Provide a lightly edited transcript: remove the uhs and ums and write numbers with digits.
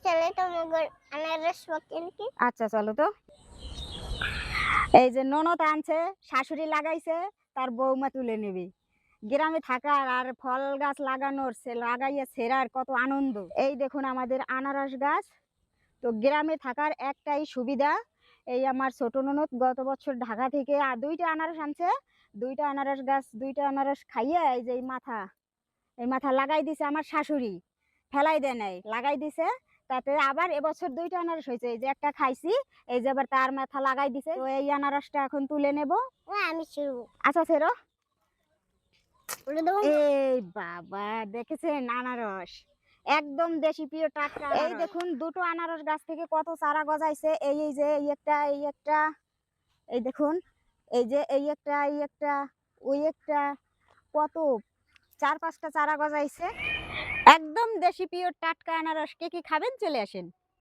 চলে তোমার আনারস পকেন কি? আচ্ছা চলো তো। এই যে ননদ আনছে, শাশুড়ি লাগাইছে, তার বৌমা তুলে নেবে। গ্রামে থাকার আর ফল গাছ লাগানোর লাগাইয়া ছেড়ার কত আনন্দ। এই দেখুন আমাদের আনারস গাছ। তো গ্রামে থাকার একটাই সুবিধা, এই আমার ছোট ননদ গত বছর ঢাকা থেকে আর 2টা আনারস আনছে। 2টা আনারস গাছ, 2টা আনারস খাইয়ে এই যে এই মাথা লাগাই দিছে আমার শাশুড়ি, ফেলাই দেয় নাই, লাগাই দিছে। তাতে আবার এবছর 2টা আনারস হয়েছে, এই যে একটা খাইছি, এই যে আবার তার মাথা লাগাই দিছে। তো এই আনারসটা এখন তুলে নেব। আমি শুরু আচ্ছা ছেড়ো। বলে দেবো। এই বাবা, দেখেছেন আনারস একদম দেশি পিওর টাটকা। এই দেখুন 2টো আনারস গাছ থেকে কত চারা গজাইছে। এই এই যে এই একটা, এই দেখুন, এই যে এই একটা, ওই একটা, কত 4-5টা চারা গজাইছে। একদম দেশি পিওর টাটকা আনারস। কে কি খাবেন চলে আসেন।